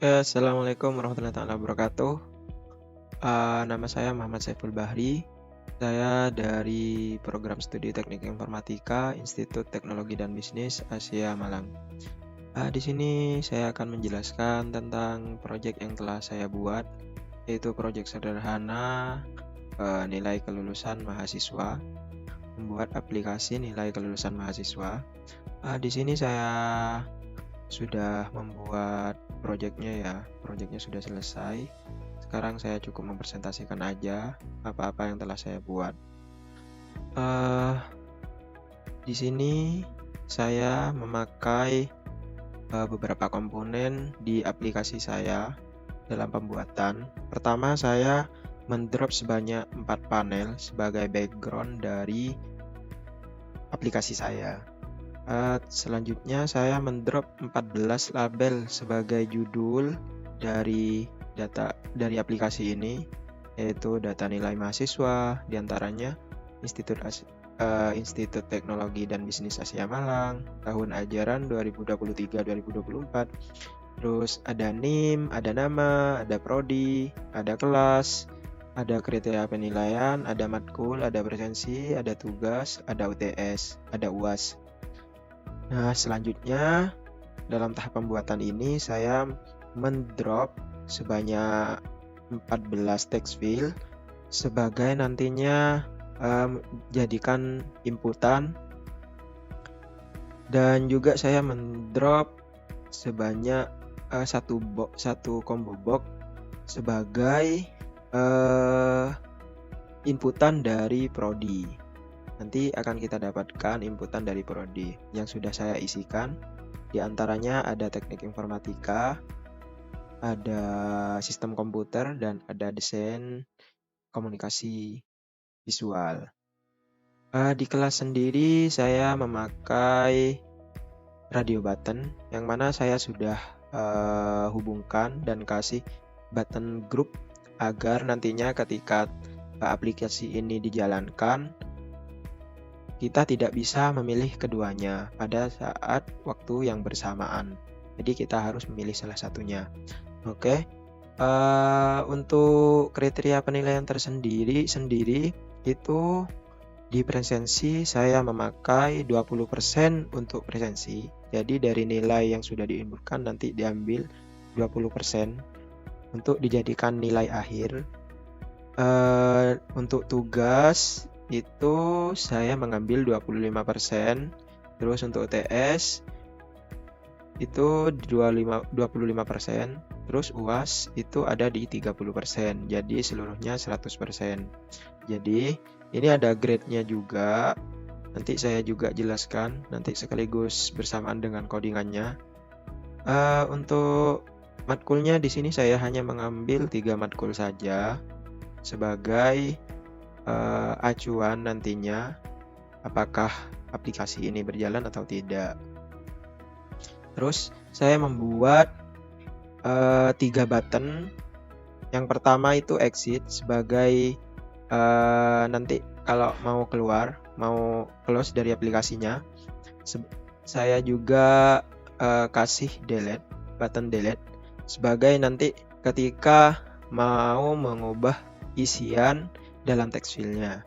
Ya, assalamualaikum warahmatullahi wabarakatuh. Nama saya Muhammad Saiful Bahri. Saya dari Program Studi Teknik Informatika Institut Teknologi dan Bisnis Asia Malang. Di sini saya akan menjelaskan tentang proyek yang telah saya buat, yaitu proyek sederhana nilai kelulusan mahasiswa, membuat aplikasi nilai kelulusan mahasiswa. Di sini saya sudah membuat proyeknya sudah selesai. Sekarang saya cukup mempresentasikan aja apa-apa yang telah saya buat. Eh, di sini saya memakai beberapa komponen di aplikasi saya dalam pembuatan. Pertama, saya mendrop sebanyak 4 panel sebagai background dari aplikasi saya. Selanjutnya saya mendrop 14 label sebagai judul dari aplikasi ini, yaitu data nilai mahasiswa, diantaranya Institut Teknologi dan Bisnis Asia Malang, tahun ajaran 2023-2024. Terus ada NIM, ada nama, ada prodi, ada kelas, ada kriteria penilaian, ada matkul, ada presensi, ada tugas, ada UTS, ada UAS. Nah, selanjutnya dalam tahap pembuatan ini saya mendrop sebanyak 14 text field sebagai nantinya jadikan inputan, dan juga saya mendrop sebanyak satu combo box sebagai inputan dari prodi. Nanti akan kita dapatkan inputan dari prodi yang sudah saya isikan. Di antaranya ada teknik informatika, ada sistem komputer, dan ada desain komunikasi visual. Di kelas sendiri saya memakai radio button, yang mana saya sudah hubungkan dan kasih button group agar nantinya ketika aplikasi ini dijalankan, kita tidak bisa memilih keduanya pada saat waktu yang bersamaan. Jadi kita harus memilih salah satunya. Oke. Untuk kriteria penilaian tersendiri itu di presensi saya memakai 20% untuk presensi. Jadi dari nilai yang sudah diinputkan nanti diambil 20% untuk dijadikan nilai akhir. Untuk tugas itu saya mengambil 25%, terus untuk UTS itu 25%, terus UAS itu ada di 30%, jadi seluruhnya 100%. Jadi ini ada grade-nya juga, nanti saya juga jelaskan nanti sekaligus bersamaan dengan codingannya. Untuk matkulnya di sini saya hanya mengambil 3 matkul saja sebagai acuan nantinya apakah aplikasi ini berjalan atau tidak. Terus saya membuat 3 button. Yang pertama itu exit sebagai nanti kalau mau keluar, mau close dari aplikasinya. Saya juga kasih delete, button delete sebagai nanti ketika mau mengubah isian dalam text file-nya.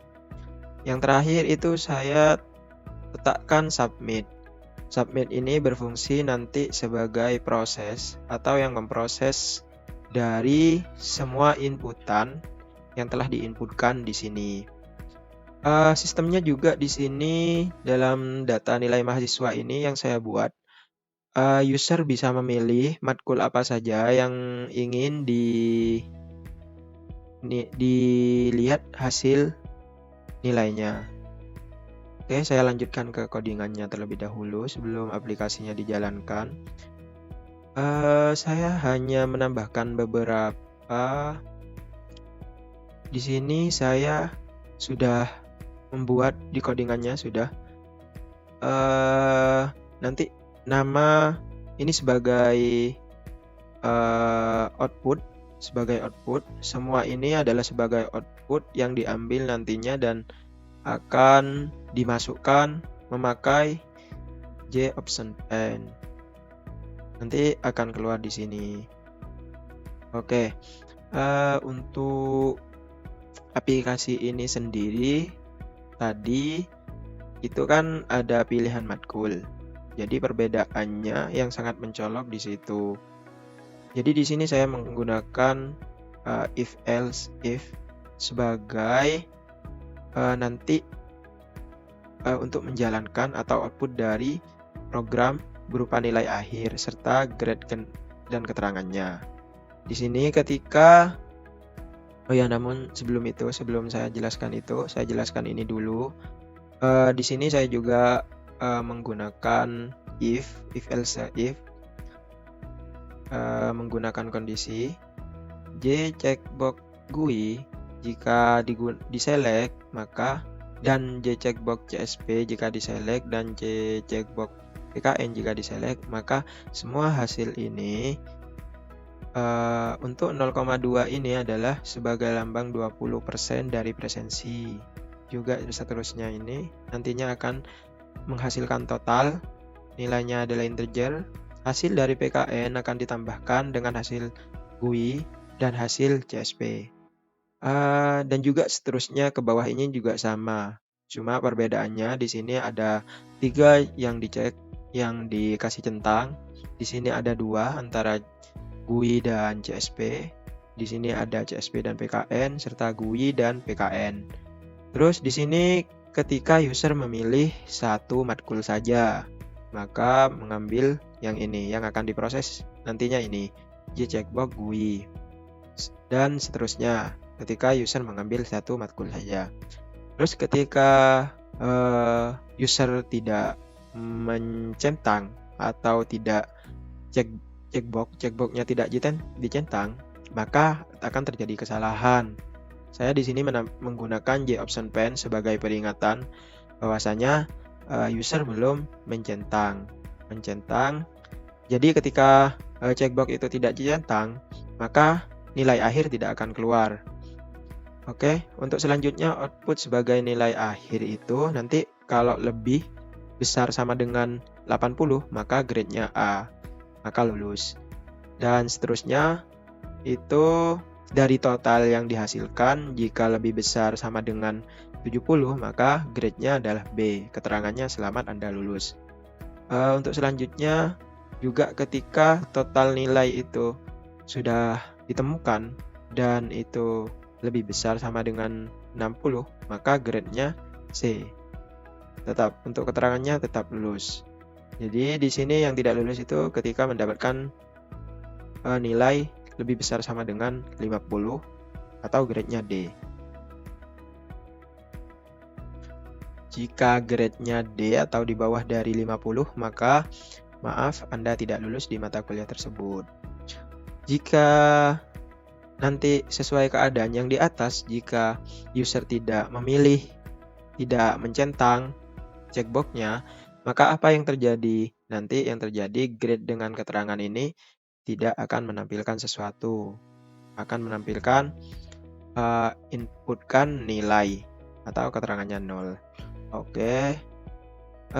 Yang terakhir itu saya letakkan submit. Submit ini berfungsi nanti sebagai proses atau yang memproses dari semua inputan yang telah diinputkan di sini. Sistemnya juga di sini dalam data nilai mahasiswa ini yang saya buat, user bisa memilih matkul apa saja yang ingin dilihat hasil nilainya. Oke, saya lanjutkan ke codingannya terlebih dahulu sebelum aplikasinya dijalankan. Saya hanya menambahkan beberapa. Di sini saya sudah membuat di codingannya sudah. Nanti nama ini sebagai output. Semua ini adalah sebagai output yang diambil nantinya dan akan dimasukkan memakai J option pen. Nanti akan keluar di sini. Oke, untuk aplikasi ini sendiri tadi itu kan ada pilihan matkul. Jadi perbedaannya yang sangat mencolok di situ. Jadi di sini saya menggunakan if else if sebagai nanti untuk menjalankan atau output dari program berupa nilai akhir serta grade dan keterangannya. Di sini ketika namun sebelum saya jelaskan saya jelaskan ini dulu. Di sini saya juga menggunakan if else if menggunakan kondisi J checkbox GUI jika diselect maka dan J checkbox CSP jika diselect dan J checkbox PKN jika diselect, maka semua hasil ini untuk 0,2 ini adalah sebagai lambang 20% dari presensi. Juga seterusnya ini nantinya akan menghasilkan total, nilainya adalah integer. Hasil dari PKN akan ditambahkan dengan hasil GUI dan hasil CSP. Dan juga seterusnya ke bawah ini juga sama. Cuma perbedaannya di sini ada 3 yang dicek, yang dikasih centang. Di sini ada 2 antara GUI dan CSP. Di sini ada CSP dan PKN serta GUI dan PKN. Terus di sini ketika user memilih satu matkul saja, maka mengambil yang ini yang akan diproses nantinya ini J checkbox GUI. Dan seterusnya ketika user mengambil satu matkul saja. Terus ketika user tidak mencentang atau tidak checkboxnya tidak dicentang, maka akan terjadi kesalahan. Saya di sini menggunakan J option pen sebagai peringatan bahwasanya user belum mencentang. Jadi ketika checkbox itu tidak dicentang, maka nilai akhir tidak akan keluar. Oke, untuk selanjutnya output sebagai nilai akhir itu nanti kalau lebih besar sama dengan 80, maka grade-nya A, maka lulus. Dan seterusnya itu dari total yang dihasilkan, jika lebih besar sama dengan 70, maka grade-nya adalah B, keterangannya selamat Anda lulus. Untuk selanjutnya juga ketika total nilai itu sudah ditemukan dan itu lebih besar sama dengan 60, maka grade-nya C. Tetap untuk keterangannya tetap lulus. Jadi di sini yang tidak lulus itu ketika mendapatkan nilai lebih besar sama dengan 50 atau grade-nya D. Jika grade-nya D atau di bawah dari 50, maka maaf, Anda tidak lulus di mata kuliah tersebut. Jika nanti sesuai keadaan yang di atas, jika user tidak memilih, tidak mencentang checkboxnya, maka apa yang terjadi? Nanti yang terjadi grade dengan keterangan ini tidak akan menampilkan sesuatu, akan menampilkan inputkan nilai atau keterangannya 0. Oke,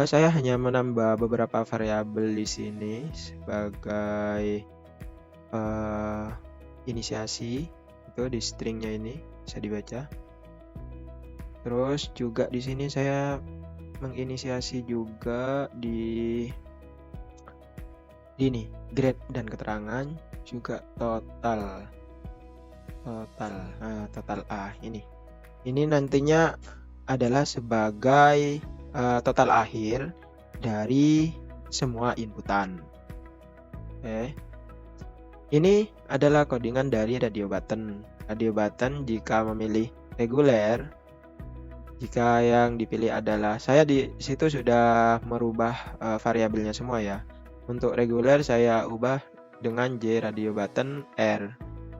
saya hanya menambah beberapa variabel di sini sebagai inisiasi, itu di stringnya ini bisa dibaca. Terus juga di sini saya menginisiasi juga di ini grade dan keterangan, juga total A ini nantinya adalah sebagai total akhir dari semua inputan. Oke. Ini adalah codingan dari radio button. Radio button jika memilih reguler, jika yang dipilih adalah, saya di situ sudah merubah variabelnya semua ya. Untuk reguler saya ubah dengan J radio button R.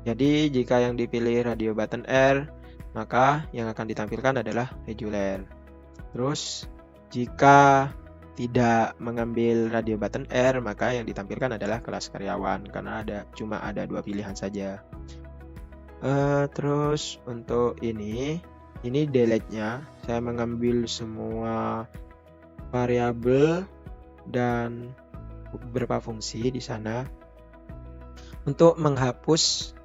Jadi jika yang dipilih radio button R, maka yang akan ditampilkan adalah reguler. Terus jika tidak mengambil radio button R, maka yang ditampilkan adalah kelas karyawan karena cuma ada 2 pilihan saja. Terus untuk ini delete-nya, saya mengambil semua variabel dan beberapa fungsi di sana. Untuk menghapus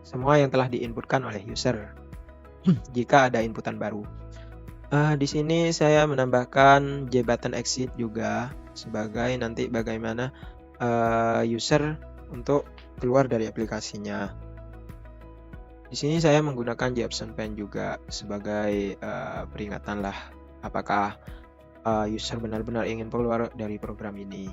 semua yang telah diinputkan oleh user jika ada inputan baru. Di sini saya menambahkan jButton exit juga sebagai nanti bagaimana user untuk keluar dari aplikasinya. Di sini saya menggunakan JAptionPan juga sebagai peringatan lah apakah user benar-benar ingin keluar dari program ini.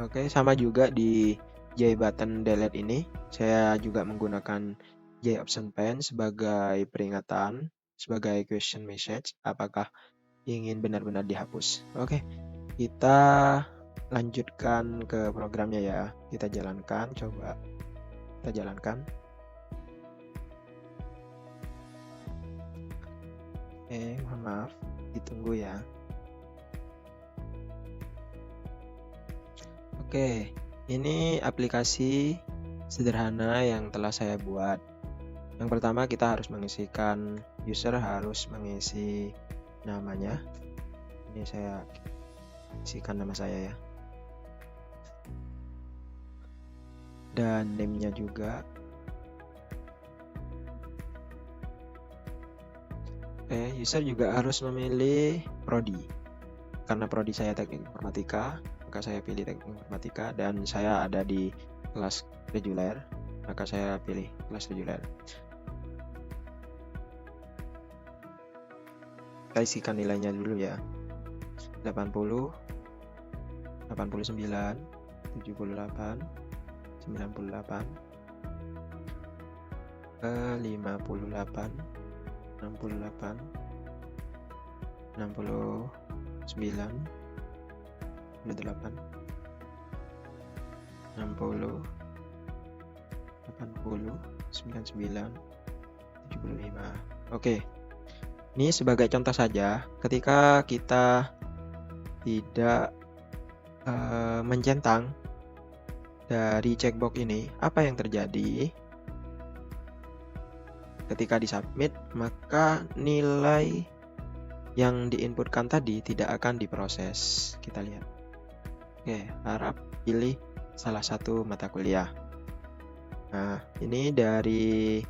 Oke, sama juga di JButton delete ini saya juga menggunakan JAptionPan sebagai peringatan, sebagai question message apakah ingin benar-benar dihapus. Oke, kita lanjutkan ke programnya ya. Kita jalankan, coba kita jalankan. Mohon maaf, ditunggu ya. Oke, ini aplikasi sederhana yang telah saya buat. Yang pertama kita harus mengisikan, user harus mengisi namanya. Ini saya isikan nama saya ya. Dan name-nya juga. User juga harus memilih prodi. Karena prodi saya teknik informatika, maka saya pilih teknik informatika dan saya ada di kelas reguler, maka saya pilih kelas reguler. Kita isikan nilainya dulu ya. 80, 89, 78, 98, 58, 68, 69, 8, 60, 80, 99, 75. Oke. Ini sebagai contoh saja, ketika kita tidak mencentang dari checkbox ini, apa yang terjadi? Ketika disubmit, maka nilai yang diinputkan tadi tidak akan diproses. Kita lihat. Oke, harap pilih salah satu mata kuliah. Nah, ini dari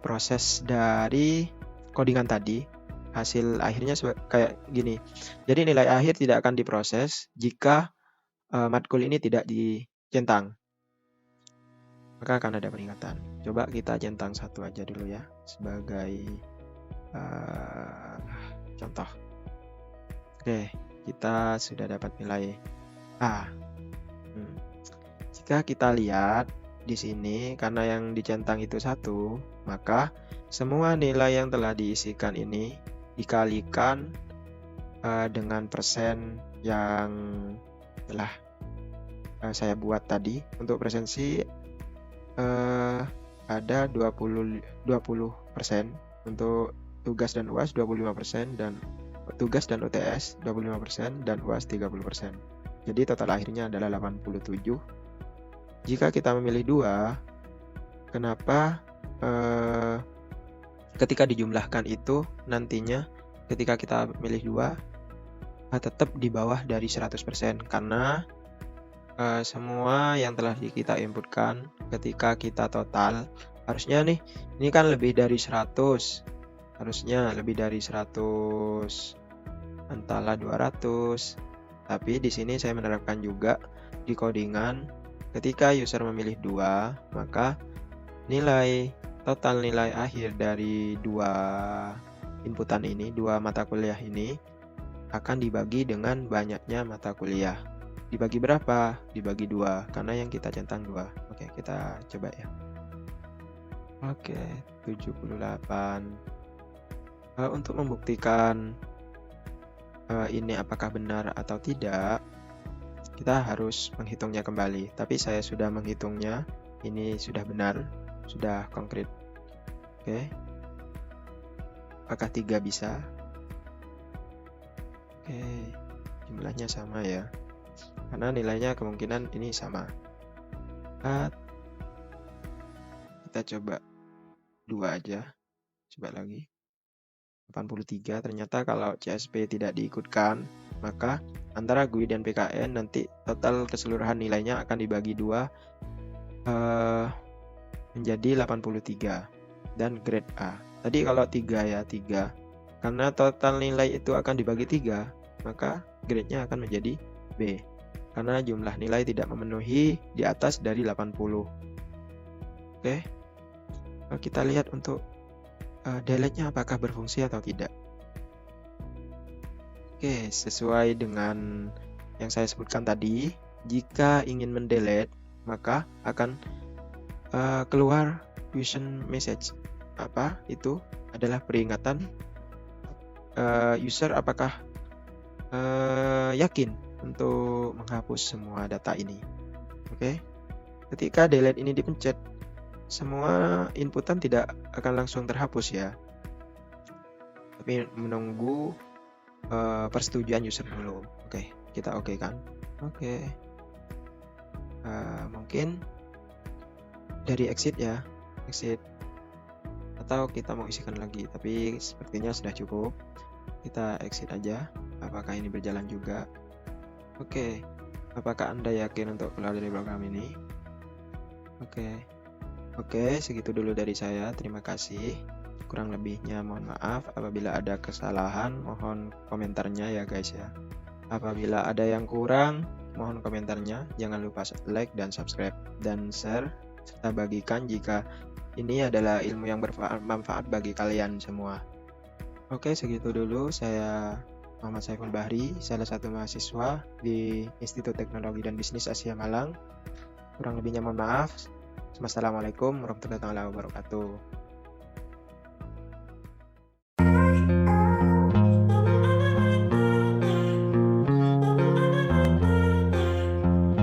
proses dari codingan tadi, hasil akhirnya kayak gini. Jadi nilai akhir tidak akan diproses jika matkul ini tidak dicentang. Maka akan ada peringatan. Coba kita centang satu aja dulu ya, sebagai contoh. Oke, kita sudah dapat nilai A. Jika kita lihat di sini, karena yang dicentang itu 1, maka semua nilai yang telah diisikan ini dikalikan dengan persen yang telah saya buat tadi. Untuk presensi ada 20%, untuk tugas dan UAS 25%, dan tugas dan UTS 25%, dan UAS 30%. Jadi total akhirnya adalah 87. Jika kita memilih 2, kenapa ketika dijumlahkan itu nantinya ketika kita milih 2 tetap di bawah dari 100%, karena semua yang telah kita inputkan ketika kita total harusnya nih, ini kan lebih dari 100, harusnya lebih dari 100, entahlah 200. Tapi di sini saya menerapkan juga di codingan, ketika user memilih 2, maka total nilai akhir dari 2 inputan ini, 2 mata kuliah ini akan dibagi dengan banyaknya mata kuliah. Dibagi berapa? Dibagi 2, karena yang kita centang 2. Oke, kita coba ya. Oke, 78. Untuk membuktikan ini apakah benar atau tidak, kita harus menghitungnya kembali. Tapi saya sudah menghitungnya, ini sudah benar, sudah konkret. Oke, apakah 3 bisa? Oke, jumlahnya sama ya, karena nilainya kemungkinan ini sama. Kita coba 2 aja, coba lagi. 83, ternyata kalau CSP tidak diikutkan, maka antara GUI dan PKN nanti total keseluruhan nilainya akan dibagi 2 eh, menjadi 83 dan grade A. Tadi kalau 3 ya, 3. Karena total nilai itu akan dibagi 3, maka grade-nya akan menjadi B. Karena jumlah nilai tidak memenuhi di atas dari 80. Oke. Kita lihat untuk delete-nya apakah berfungsi atau tidak. Oke, sesuai dengan yang saya sebutkan tadi, jika ingin mendelete, maka akan keluar question message. Apa itu? Adalah peringatan user apakah yakin untuk menghapus semua data ini. Oke. Ketika delete ini dipencet, semua inputan tidak akan langsung terhapus ya. Tapi menunggu persetujuan user dulu. Oke, kita oke kan? Oke. Mungkin dari exit ya, exit. Atau kita mau isikan lagi, tapi sepertinya sudah cukup. Kita exit aja. Apakah ini berjalan juga? Oke. Apakah Anda yakin untuk keluar dari program ini? Oke, segitu dulu dari saya. Terima kasih. Kurang lebihnya mohon maaf. Apabila ada kesalahan, mohon komentarnya ya guys ya. Apabila ada yang kurang, mohon komentarnya. Jangan lupa like dan subscribe dan share serta bagikan jika ini adalah ilmu yang bermanfaat bagi kalian semua. Oke, segitu dulu. Saya Muhammad Saiful Bahri, salah satu mahasiswa di Institut Teknologi dan Bisnis Asia Malang. Kurang lebihnya mohon maaf. Wassalamualaikum warahmatullahi wabarakatuh.